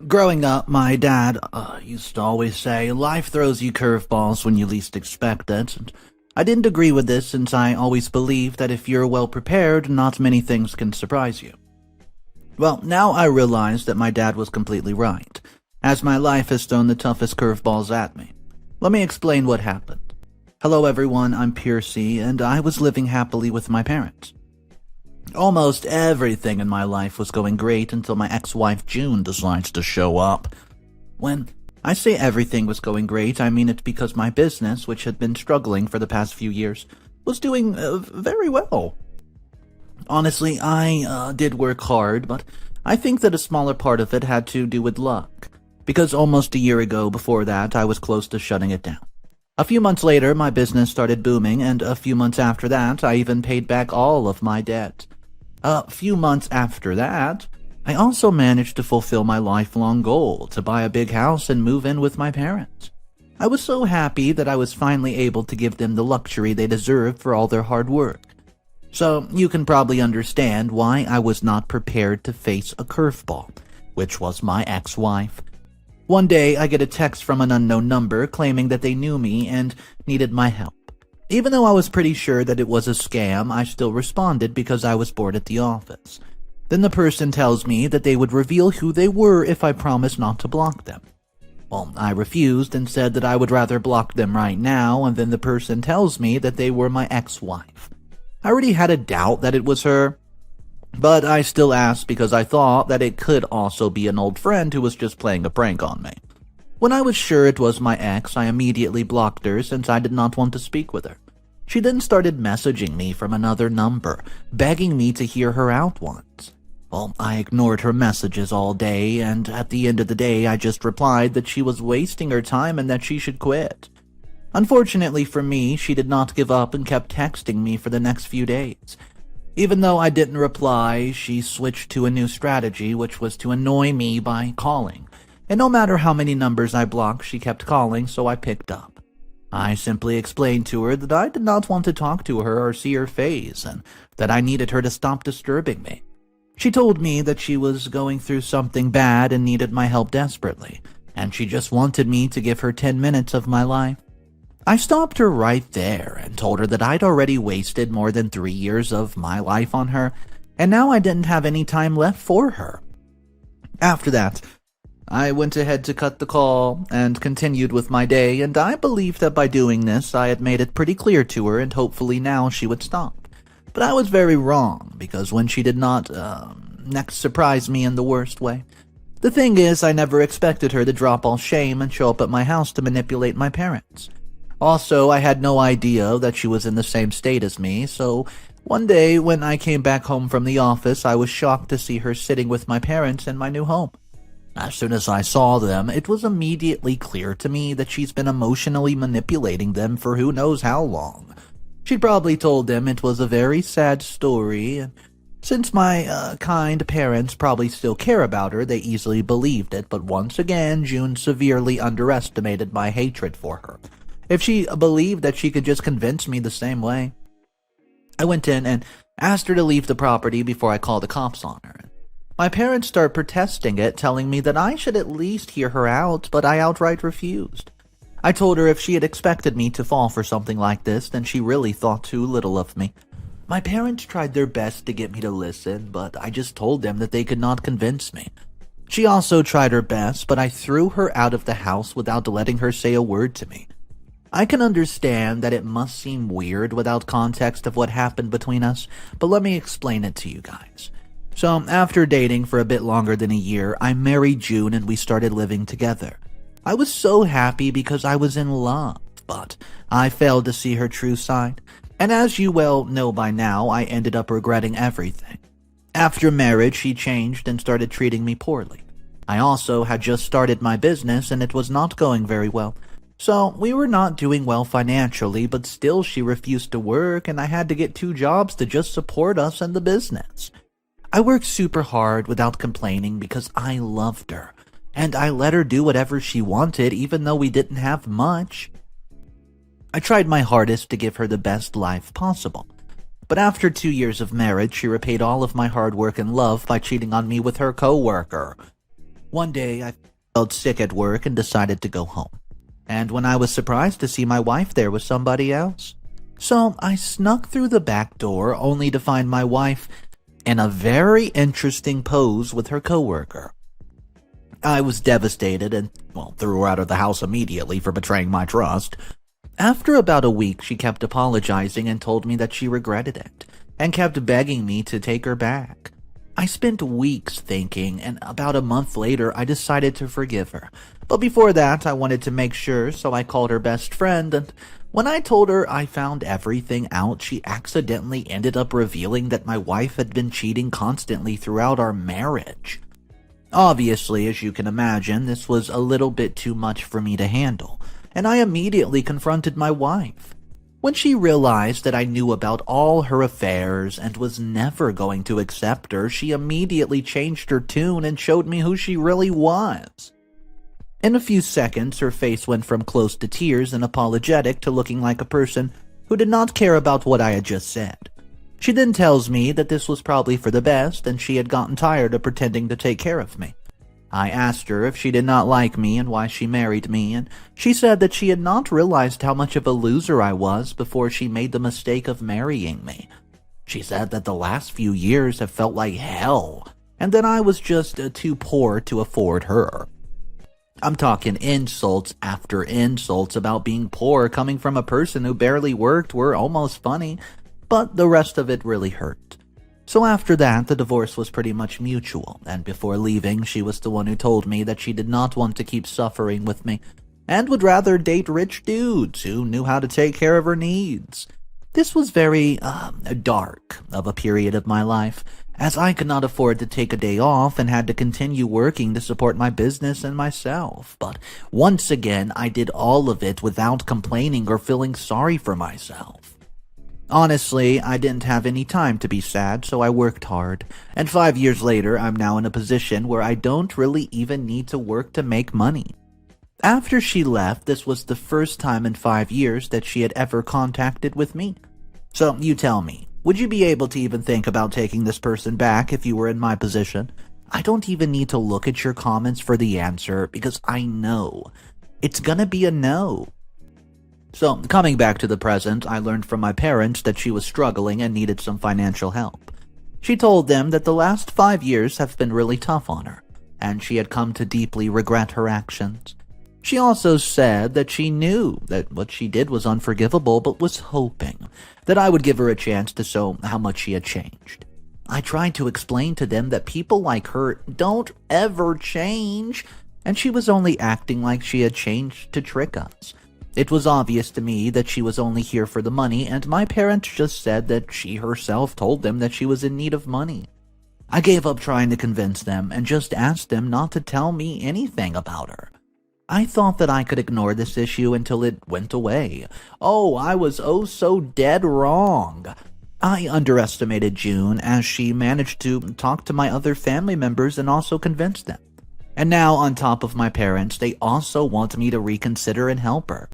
Growing up, my dad used to always say, life throws you curveballs when you least expect it, and I didn't agree with this since I always believed that if you're well prepared, not many things can surprise you. Well, now I realize that my dad was completely right, as my life has thrown the toughest curveballs at me. Let me explain what happened. Hello everyone, I'm Piercy, and I was living happily with my parents. Almost everything in my life was going great until my ex-wife June decides to show up. When I say everything was going great, I mean it because my business, which had been struggling for the past few years, was doing very well. Honestly, I did work hard, but I think that a smaller part of it had to do with luck, because almost a year ago before that, I was close to shutting it down. A few months later, my business started booming, and a few months after that, I even paid back all of my debt. A few months after that, I also managed to fulfill my lifelong goal to buy a big house and move in with my parents. I was so happy that I was finally able to give them the luxury they deserved for all their hard work. So you can probably understand why I was not prepared to face a curveball, which was my ex-wife. One day, I get a text from an unknown number claiming that they knew me and needed my help. Even though I was pretty sure that it was a scam, I still responded because I was bored at the office. Then the person tells me that they would reveal who they were if I promised not to block them. Well, I refused and said that I would rather block them right now, and then the person tells me that they were my ex-wife. I already had a doubt that it was her, but I still asked because I thought that it could also be an old friend who was just playing a prank on me. When I was sure it was my ex, I immediately blocked her since I did not want to speak with her. She then started messaging me from another number, begging me to hear her out once. Well, I ignored her messages all day, and at the end of the day, I just replied that she was wasting her time and that she should quit. Unfortunately for me, she did not give up and kept texting me for the next few days. Even though I didn't reply, she switched to a new strategy, which was to annoy me by calling. And no matter how many numbers I blocked, she kept calling, so I picked up. I simply explained to her that I did not want to talk to her or see her face, and that I needed her to stop disturbing me. She told me that she was going through something bad and needed my help desperately, and she just wanted me to give her 10 minutes of my life. I stopped her right there and told her that I'd already wasted more than 3 years of my life on her, and now I didn't have any time left for her. After that, I went ahead to cut the call and continued with my day, and I believed that by doing this, I had made it pretty clear to her, and hopefully now she would stop. But I was very wrong, because when she did not, next surprise me in the worst way. The thing is, I never expected her to drop all shame and show up at my house to manipulate my parents. Also, I had no idea that she was in the same state as me, so one day when I came back home from the office, I was shocked to see her sitting with my parents in my new home. As soon as I saw them, it was immediately clear to me that she's been emotionally manipulating them for who knows how long. She'd probably told them it was a very sad story, and since my kind parents probably still care about her, they easily believed it, but once again, June severely underestimated my hatred for her. If she believed that she could just convince me the same way. I went in and asked her to leave the property before I called the cops on her. My parents started protesting it, telling me that I should at least hear her out, but I outright refused. I told her if she had expected me to fall for something like this, then she really thought too little of me. My parents tried their best to get me to listen, but I just told them that they could not convince me. She also tried her best, but I threw her out of the house without letting her say a word to me. I can understand that it must seem weird without context of what happened between us, but let me explain it to you guys. So, after dating for a bit longer than a year, I married June and we started living together. I was so happy because I was in love, but I failed to see her true side. And as you well know by now, I ended up regretting everything. After marriage, she changed and started treating me poorly. I also had just started my business and it was not going very well. So, we were not doing well financially, but still she refused to work and I had to get 2 jobs to just support us and the business. I worked super hard without complaining because I loved her, and I let her do whatever she wanted even though we didn't have much. I tried my hardest to give her the best life possible, but after 2 years of marriage, she repaid all of my hard work and love by cheating on me with her coworker. One day, I felt sick at work and decided to go home. And when I was surprised to see my wife there with somebody else. So I snuck through the back door only to find my wife in a very interesting pose with her coworker. I was devastated and, threw her out of the house immediately for betraying my trust. After about a week, she kept apologizing and told me that she regretted it, and kept begging me to take her back. I spent weeks thinking, and about a month later, I decided to forgive her. But before that, I wanted to make sure, so I called her best friend, and when I told her I found everything out, she accidentally ended up revealing that my wife had been cheating constantly throughout our marriage. Obviously, as you can imagine, this was a little bit too much for me to handle, and I immediately confronted my wife. When she realized that I knew about all her affairs and was never going to accept her, she immediately changed her tune and showed me who she really was. In a few seconds, her face went from close to tears and apologetic to looking like a person who did not care about what I had just said. She then tells me that this was probably for the best and she had gotten tired of pretending to take care of me. I asked her if she did not like me and why she married me, and she said that she had not realized how much of a loser I was before she made the mistake of marrying me. She said that the last few years have felt like hell, and that I was just too poor to afford her. I'm talking insults after insults about being poor coming from a person who barely worked were almost funny, but the rest of it really hurt. So after that, the divorce was pretty much mutual, and before leaving, she was the one who told me that she did not want to keep suffering with me, and would rather date rich dudes who knew how to take care of her needs. This was very, dark of a period of my life, as I could not afford to take a day off and had to continue working to support my business and myself. But once again, I did all of it without complaining or feeling sorry for myself. Honestly, I didn't have any time to be sad, so I worked hard. And 5 years later, I'm now in a position where I don't really even need to work to make money. After she left, this was the first time in 5 years that she had ever contacted with me. So you tell me, would you be able to even think about taking this person back if you were in my position? I don't even need to look at your comments for the answer because I know it's gonna be a no. So, coming back to the present, I learned from my parents that she was struggling and needed some financial help. She told them that the last 5 years have been really tough on her, and she had come to deeply regret her actions. She also said that she knew that what she did was unforgivable, but was hoping that I would give her a chance to show how much she had changed. I tried to explain to them that people like her don't ever change, and she was only acting like she had changed to trick us. It was obvious to me that she was only here for the money, and my parents just said that she herself told them that she was in need of money. I gave up trying to convince them and just asked them not to tell me anything about her. I thought that I could ignore this issue until it went away. Oh, I was so dead wrong. I underestimated June as she managed to talk to my other family members and also convince them. And now, on top of my parents, they also want me to reconsider and help her.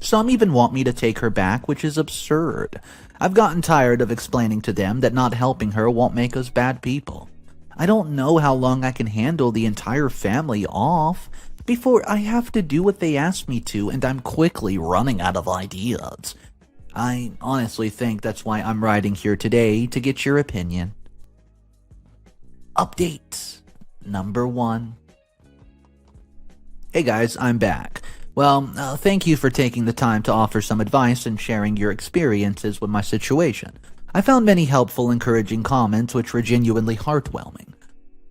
Some even want me to take her back, which is absurd. I've gotten tired of explaining to them that not helping her won't make us bad people. I don't know how long I can handle the entire family off before I have to do what they ask me to, and I'm quickly running out of ideas. I honestly think that's why I'm writing here today, to get your opinion. Update number 1. Hey guys, I'm back. Well, thank you for taking the time to offer some advice and sharing your experiences with my situation. I found many helpful, encouraging comments which were genuinely heartwarming.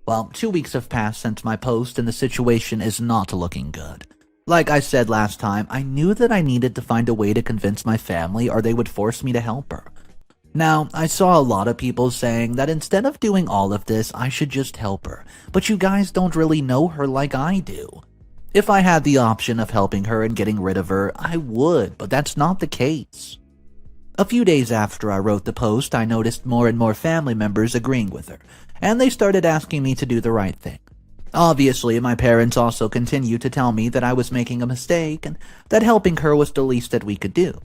Well, 2 weeks have passed since my post and the situation is not looking good. Like I said last time, I knew that I needed to find a way to convince my family or they would force me to help her. Now, I saw a lot of people saying that instead of doing all of this, I should just help her, but you guys don't really know her like I do. If I had the option of helping her and getting rid of her, I would, but that's not the case. A few days after I wrote the post, I noticed more and more family members agreeing with her, and they started asking me to do the right thing. Obviously, my parents also continued to tell me that I was making a mistake and that helping her was the least that we could do.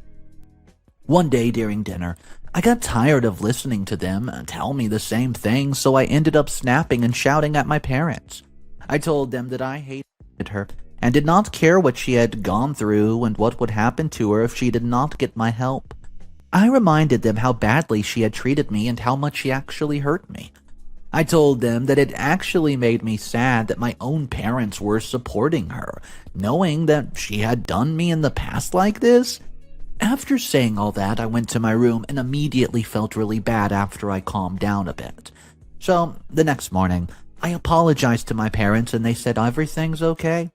One day during dinner, I got tired of listening to them tell me the same thing, so I ended up snapping and shouting at my parents. I told them that I hated her and did not care what she had gone through and what would happen to her if she did not get my help. I reminded them how badly she had treated me and how much she actually hurt me. I told them that it actually made me sad that my own parents were supporting her, knowing that she had done me in the past like this. After saying all that, I went to my room and immediately felt really bad after I calmed down a bit. So, the next morning, I apologized to my parents and they said everything's okay.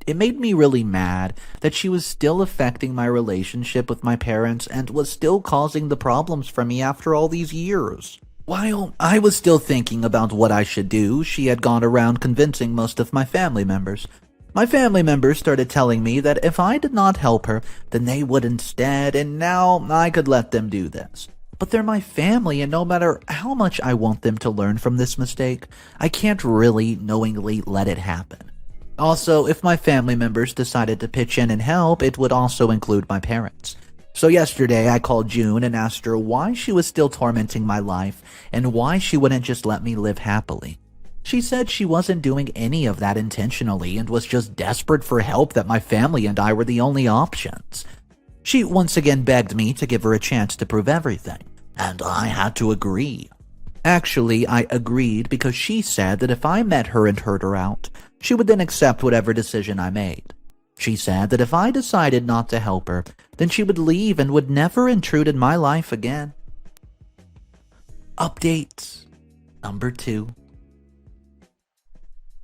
It made me really mad that she was still affecting my relationship with my parents and was still causing the problems for me after all these years. While I was still thinking about what I should do, she had gone around convincing most of my family members. My family members started telling me that if I did not help her, then they would instead, and now I could let them do this. But they're my family, and no matter how much I want them to learn from this mistake, I can't really knowingly let it happen. Also, if my family members decided to pitch in and help, it would also include my parents. So yesterday, I called June and asked her why she was still tormenting my life and why she wouldn't just let me live happily. She said she wasn't doing any of that intentionally and was just desperate for help, that my family and I were the only options. She once again begged me to give her a chance to prove everything, and I had to agree. Actually, I agreed because she said that if I met her and heard her out, she would then accept whatever decision I made. She said that if I decided not to help her, then she would leave and would never intrude in my life again. Update number 2.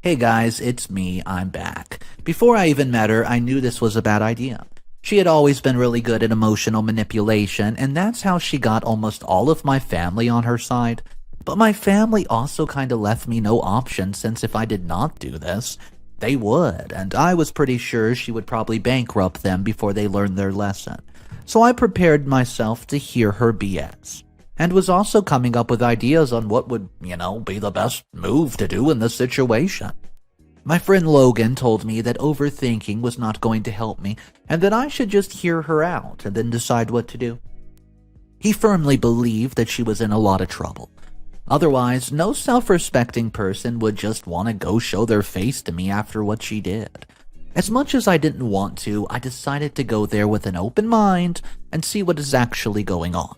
Hey guys, it's me, I'm back. Before I even met her, I knew this was a bad idea. She had always been really good at emotional manipulation, and that's how she got almost all of my family on her side. But my family also kinda left me no option, since if I did not do this, they would, and I was pretty sure she would probably bankrupt them before they learned their lesson. So I prepared myself to hear her BS, and was also coming up with ideas on what would, be the best move to do in this situation. My friend Logan told me that overthinking was not going to help me, and that I should just hear her out and then decide what to do. He firmly believed that she was in a lot of trouble. Otherwise, no self-respecting person would just want to go show their face to me after what she did. As much as I didn't want to, I decided to go there with an open mind and see what is actually going on.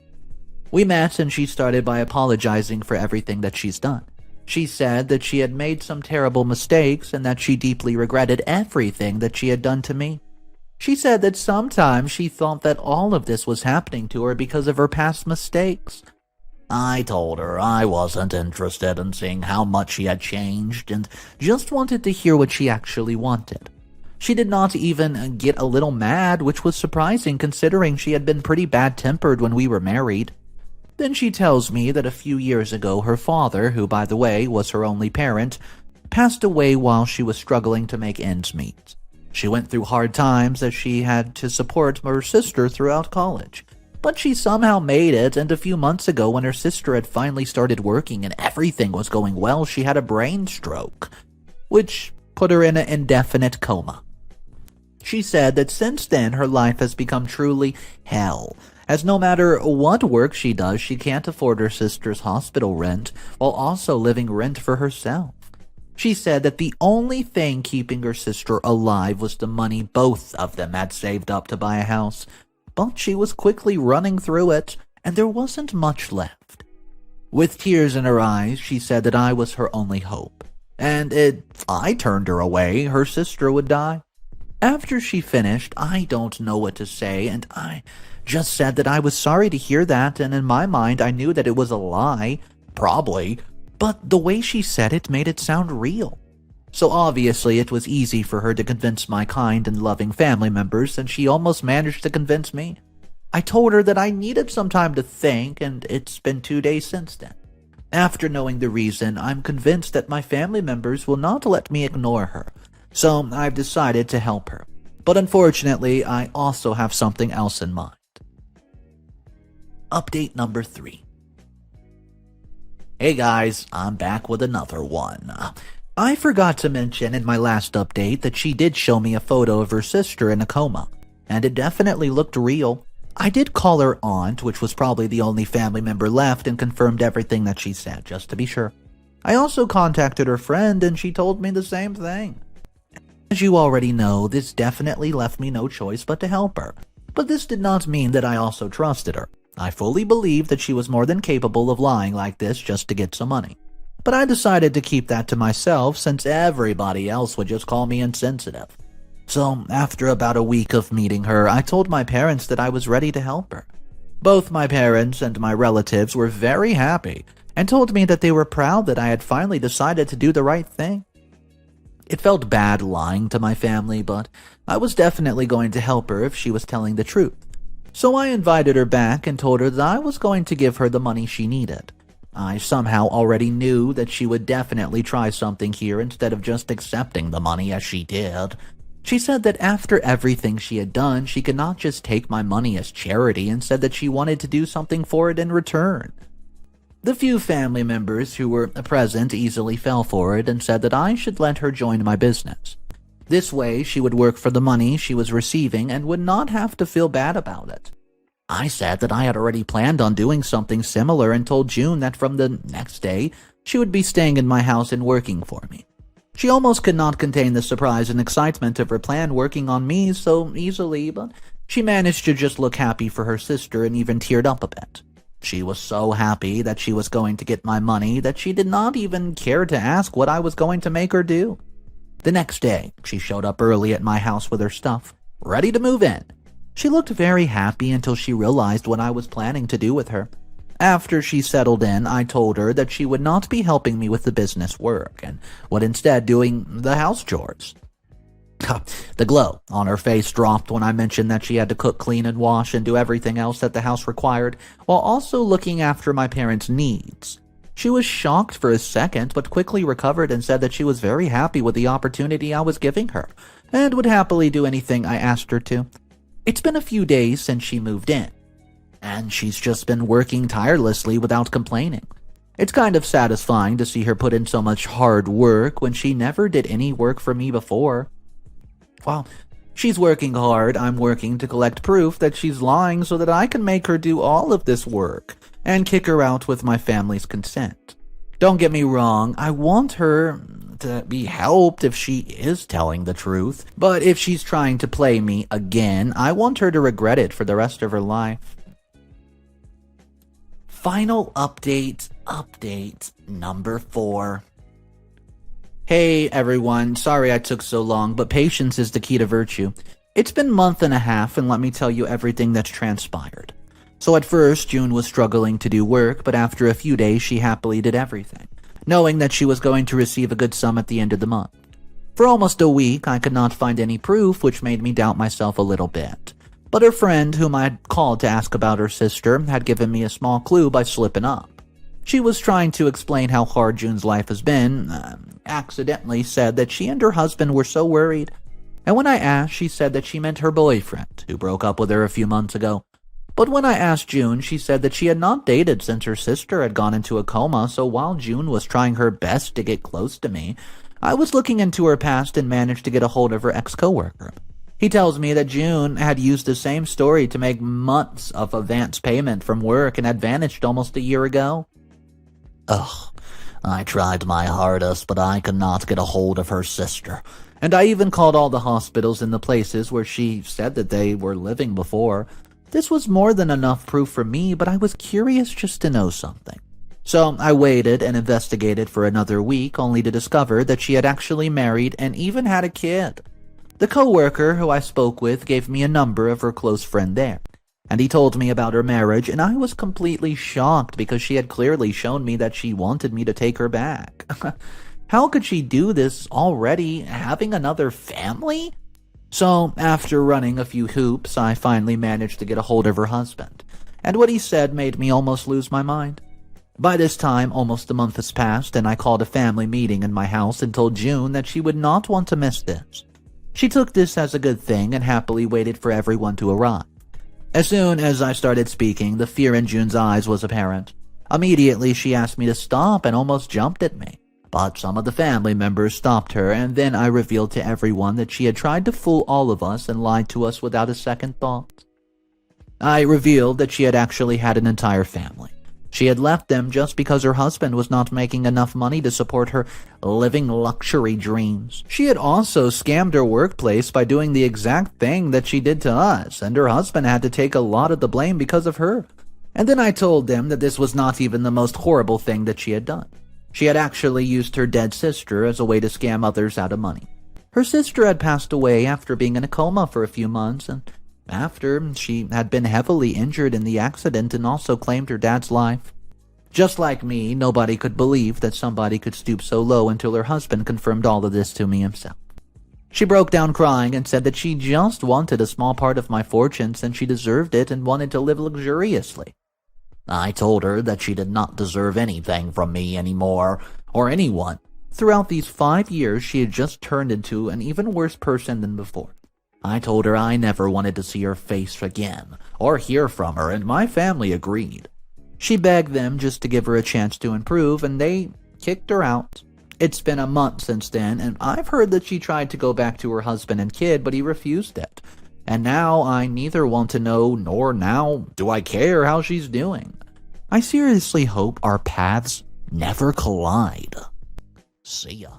We met and she started by apologizing for everything that she's done. She said that she had made some terrible mistakes and that she deeply regretted everything that she had done to me. She said that sometimes she thought that all of this was happening to her because of her past mistakes. I told her I wasn't interested in seeing how much she had changed and just wanted to hear what she actually wanted. She did not even get a little mad, which was surprising considering she had been pretty bad-tempered when we were married. Then she tells me that a few years ago her father, who by the way was her only parent, passed away while she was struggling to make ends meet. She went through hard times as she had to support her sister throughout college. But she somehow made it, and a few months ago when her sister had finally started working and everything was going well, she had a brain stroke, which put her in an indefinite coma. She said that since then her life has become truly hell, as no matter what work she does, she can't afford her sister's hospital rent while also living rent for herself. She said that the only thing keeping her sister alive was the money both of them had saved up to buy a house. But she was quickly running through it, and there wasn't much left. With tears in her eyes, she said that I was her only hope, and if I turned her away, her sister would die. After she finished, I don't know what to say, and I just said that I was sorry to hear that, and in my mind I knew that it was a lie, probably, but the way she said it made it sound real. So obviously it was easy for her to convince my kind and loving family members, and she almost managed to convince me. I told her that I needed some time to think, and it's been 2 days since then. After knowing the reason, I'm convinced that my family members will not let me ignore her, so I've decided to help her. But unfortunately, I also have something else in mind. Update number 3. Hey guys, I'm back with another one. I forgot to mention in my last update that she did show me a photo of her sister in a coma, and it definitely looked real. I did call her aunt, which was probably the only family member left, and confirmed everything that she said, just to be sure. I also contacted her friend and she told me the same thing. As you already know, this definitely left me no choice but to help her. But this did not mean that I also trusted her. I fully believed that she was more than capable of lying like this just to get some money. But I decided to keep that to myself since everybody else would just call me insensitive. So, after about a week of meeting her, I told my parents that I was ready to help her. Both my parents and my relatives were very happy and told me that they were proud that I had finally decided to do the right thing. It felt bad lying to my family, but I was definitely going to help her if she was telling the truth. So I invited her back and told her that I was going to give her the money she needed. I somehow already knew that she would definitely try something here instead of just accepting the money as she did. She said that after everything she had done, she could not just take my money as charity and said that she wanted to do something for it in return. The few family members who were present easily fell for it and said that I should let her join my business. This way, she would work for the money she was receiving and would not have to feel bad about it. I said that I had already planned on doing something similar and told June that from the next day, she would be staying in my house and working for me. She almost could not contain the surprise and excitement of her plan working on me so easily, but she managed to just look happy for her sister and even teared up a bit. She was so happy that she was going to get my money that she did not even care to ask what I was going to make her do. The next day, she showed up early at my house with her stuff, ready to move in. She looked very happy until she realized what I was planning to do with her. After she settled in, I told her that she would not be helping me with the business work and would instead doing the house chores. The glow on her face dropped when I mentioned that she had to cook, clean, and wash and do everything else that the house required, while also looking after my parents' needs. She was shocked for a second, but quickly recovered and said that she was very happy with the opportunity I was giving her, and would happily do anything I asked her to. It's been a few days since she moved in, and she's just been working tirelessly without complaining. It's kind of satisfying to see her put in so much hard work when she never did any work for me before. While she's working hard, I'm working to collect proof that she's lying so that I can make her do all of this work and kick her out with my family's consent. Don't get me wrong, I want her to be helped if she is telling the truth, but if she's trying to play me again, I want her to regret it for the rest of her life. Final update number 4. Hey everyone, sorry I took so long, but patience is the key to virtue. It's been a month and a half, and let me tell you everything that's transpired. So at first, June was struggling to do work, but after a few days she happily did everything, knowing that she was going to receive a good sum at the end of the month. For almost a week, I could not find any proof, which made me doubt myself a little bit. But her friend, whom I had called to ask about her sister, had given me a small clue by slipping up. She was trying to explain how hard June's life has been, accidentally said that she and her husband were so worried. And when I asked, she said that she meant her boyfriend, who broke up with her a few months ago. But when I asked June, she said that she had not dated since her sister had gone into a coma, so while June was trying her best to get close to me, I was looking into her past and managed to get a hold of her ex-coworker. He tells me that June had used the same story to make months of advance payment from work and had vanished almost a year ago. Ugh, I tried my hardest, but I could not get a hold of her sister. And I even called all the hospitals in the places where she said that they were living before. This was more than enough proof for me, but I was curious just to know something. So I waited and investigated for another week, only to discover that she had actually married and even had a kid. The coworker who I spoke with gave me a number of her close friend there, and he told me about her marriage, and I was completely shocked because she had clearly shown me that she wanted me to take her back. How could she do this already, having another family? So, after running a few hoops, I finally managed to get a hold of her husband, and what he said made me almost lose my mind. By this time, almost a month has passed, and I called a family meeting in my house and told June that she would not want to miss this. She took this as a good thing and happily waited for everyone to arrive. As soon as I started speaking, the fear in June's eyes was apparent. Immediately, she asked me to stop and almost jumped at me. But some of the family members stopped her, and then I revealed to everyone that she had tried to fool all of us and lied to us without a second thought. I revealed that she had actually had an entire family. She had left them just because her husband was not making enough money to support her living luxury dreams. She had also scammed her workplace by doing the exact thing that she did to us, and her husband had to take a lot of the blame because of her. And then I told them that this was not even the most horrible thing that she had done. She had actually used her dead sister as a way to scam others out of money. Her sister had passed away after being in a coma for a few months, and after she had been heavily injured in the accident and also claimed her dad's life. Just like me, nobody could believe that somebody could stoop so low until her husband confirmed all of this to me himself. She broke down crying and said that she just wanted a small part of my fortune since she deserved it and wanted to live luxuriously. I told her that she did not deserve anything from me anymore, or anyone. Throughout these 5 years, she had just turned into an even worse person than before. I told her I never wanted to see her face again, or hear from her, and my family agreed. She begged them just to give her a chance to improve, and they kicked her out. It's been a month since then, and I've heard that she tried to go back to her husband and kid, but he refused it. And now I neither want to know, nor now do I care how she's doing. I seriously hope our paths never collide. See ya.